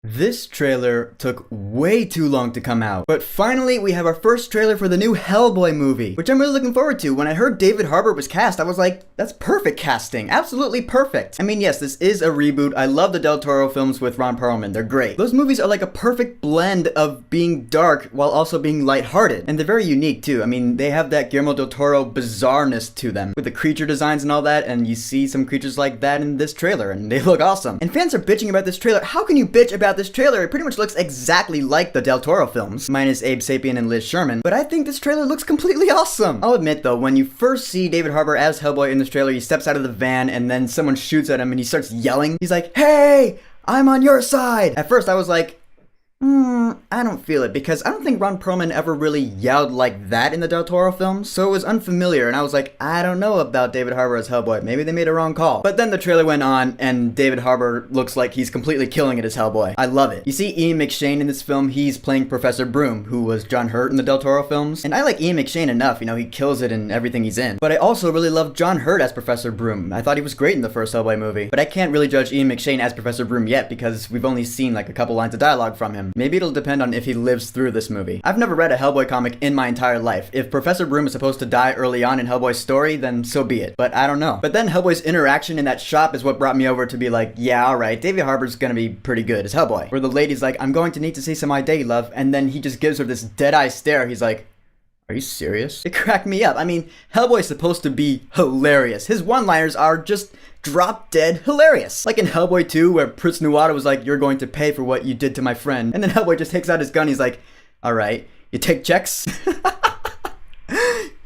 This trailer took way too long to come out, but finally we have our first trailer for the new Hellboy movie, which I'm really looking forward to. When I heard David Harbour was cast, I was like, that's perfect casting, absolutely perfect. I mean, yes, this is a reboot. I love the Del Toro films with Ron Perlman, they're great. Those movies are like a perfect blend of being dark while also being lighthearted, and they're very unique too. I mean, they have that Guillermo del Toro bizarreness to them, with the creature designs and all that, and you see some creatures like that in this trailer, and they look awesome. And fans are bitching about this trailer. How can you bitch about this trailer? It pretty much looks exactly like the Del Toro films, minus Abe Sapien and Liz Sherman, but I think this trailer looks completely awesome. I'll admit though, when you first see David Harbour as Hellboy in this trailer, he steps out of the van and then someone shoots at him and he starts yelling. He's like, "Hey, I'm on your side!" At first I was like, I don't feel it, because I don't think Ron Perlman ever really yelled like that in the Del Toro films, so it was unfamiliar, and I was like, I don't know about David Harbour as Hellboy, maybe they made a wrong call. But then the trailer went on, and David Harbour looks like he's completely killing it as Hellboy. I love it. You see Ian McShane in this film, he's playing Professor Broom, who was John Hurt in the Del Toro films, and I like Ian McShane enough, you know, he kills it in everything he's in. But I also really love John Hurt as Professor Broom. I thought he was great in the first Hellboy movie, but I can't really judge Ian McShane as Professor Broom yet, because we've only seen like a couple lines of dialogue from him. Maybe it'll depend on if he lives through this movie. I've never read a Hellboy comic in my entire life. If Professor Broom is supposed to die early on in Hellboy's story, then so be it. But I don't know. But then Hellboy's interaction in that shop is what brought me over to be like, yeah, alright, David Harbour's gonna be pretty good as Hellboy. Where the lady's like, I'm going to need to see some ID, love, and then he just gives her this dead-eye stare. He's like, are you serious? It cracked me up. I mean, Hellboy's supposed to be hilarious. His one-liners are just drop-dead hilarious. Like in Hellboy 2, where Prince Nuada was like, you're going to pay for what you did to my friend. And then Hellboy just takes out his gun, he's like, alright, you take checks?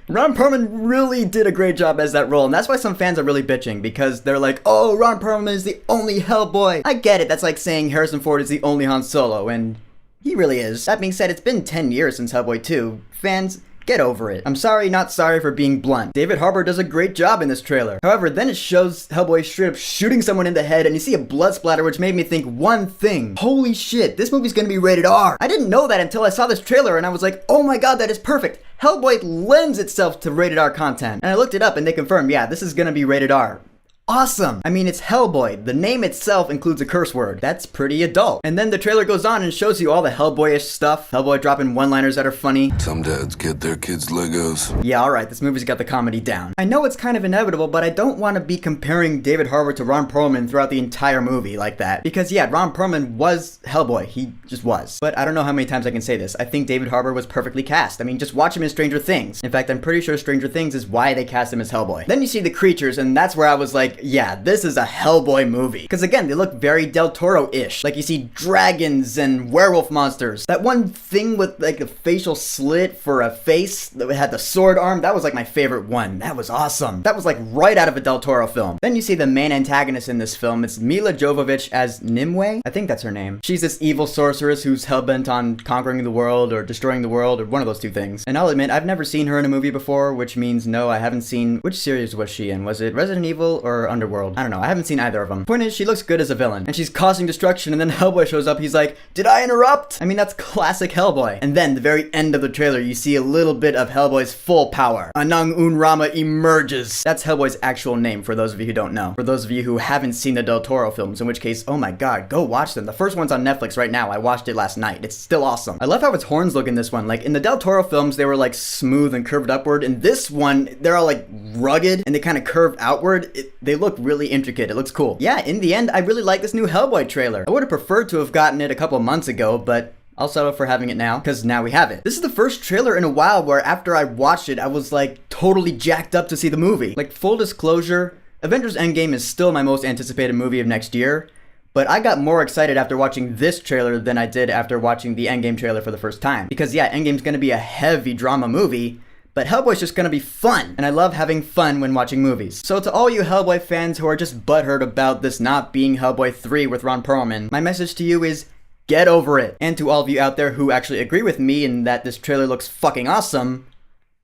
Ron Perlman really did a great job as that role, and that's why some fans are really bitching, because they're like, oh, Ron Perlman is the only Hellboy. I get it, that's like saying Harrison Ford is the only Han Solo, and he really is. That being said, it's been 10 years since Hellboy 2. Fans, get over it. I'm sorry, not sorry for being blunt. David Harbour does a great job in this trailer. However, then it shows Hellboy straight up shooting someone in the head, and you see a blood splatter, which made me think one thing. Holy shit, this movie's gonna be rated R. I didn't know that until I saw this trailer, and I was like, oh my god, that is perfect. Hellboy lends itself to rated R content. And I looked it up, and they confirmed, yeah, this is gonna be rated R. Awesome! I mean, it's Hellboy. The name itself includes a curse word. That's pretty adult. And then the trailer goes on and shows you all the Hellboyish stuff. Hellboy dropping one-liners that are funny. Some dads get their kids Legos. Yeah, alright, this movie's got the comedy down. I know it's kind of inevitable, but I don't want to be comparing David Harbour to Ron Perlman throughout the entire movie like that. Because yeah, Ron Perlman was Hellboy. He just was. But I don't know how many times I can say this. I think David Harbour was perfectly cast. I mean, just watch him in Stranger Things. In fact, I'm pretty sure Stranger Things is why they cast him as Hellboy. Then you see the creatures, and that's where I was like, yeah, this is a Hellboy movie. Because again, they look very Del Toro-ish. Like you see dragons and werewolf monsters. That one thing with like a facial slit for a face that had the sword arm, that was like my favorite one. That was awesome. That was like right out of a Del Toro film. Then you see the main antagonist in this film. It's Mila Jovovich as Nimue. I think that's her name. She's this evil sorceress who's hellbent on conquering the world or destroying the world or one of those two things. And I'll admit, I've never seen her in a movie before, which means no, I haven't seen... Which series was she in? Was it Resident Evil or Underworld? I don't know. I haven't seen either of them. Point is, she looks good as a villain, and she's causing destruction, and then Hellboy shows up, he's like, did I interrupt? I mean, that's classic Hellboy. And then, the very end of the trailer, you see a little bit of Hellboy's full power. Anung Unrama emerges. That's Hellboy's actual name, for those of you who don't know. For those of you who haven't seen the Del Toro films, in which case, oh my god, go watch them. The first one's on Netflix right now. I watched it last night. It's still awesome. I love how its horns look in this one. Like, in the Del Toro films, they were like smooth and curved upward. In this one, they're all like rugged, and they kind of curve outward. They look really intricate. It looks cool. Yeah, in the end, I really like this new Hellboy trailer. I would have preferred to have gotten it a couple months ago, but I'll settle for having it now, because now we have it. This is the first trailer in a while where after I watched it, I was like totally jacked up to see the movie. Like, full disclosure, Avengers Endgame is still my most anticipated movie of next year, but I got more excited after watching this trailer than I did after watching the Endgame trailer for the first time. Because yeah, Endgame's gonna be a heavy drama movie, but Hellboy's just gonna be fun, and I love having fun when watching movies. So to all you Hellboy fans who are just butthurt about this not being Hellboy 3 with Ron Perlman, my message to you is, get over it. And to all of you out there who actually agree with me in that this trailer looks fucking awesome,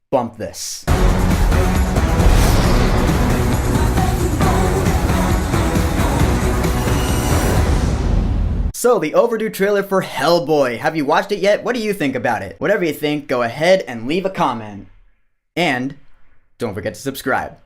bump this. So, the overdue trailer for Hellboy. Have you watched it yet? What do you think about it? Whatever you think, go ahead and leave a comment. And don't forget to subscribe.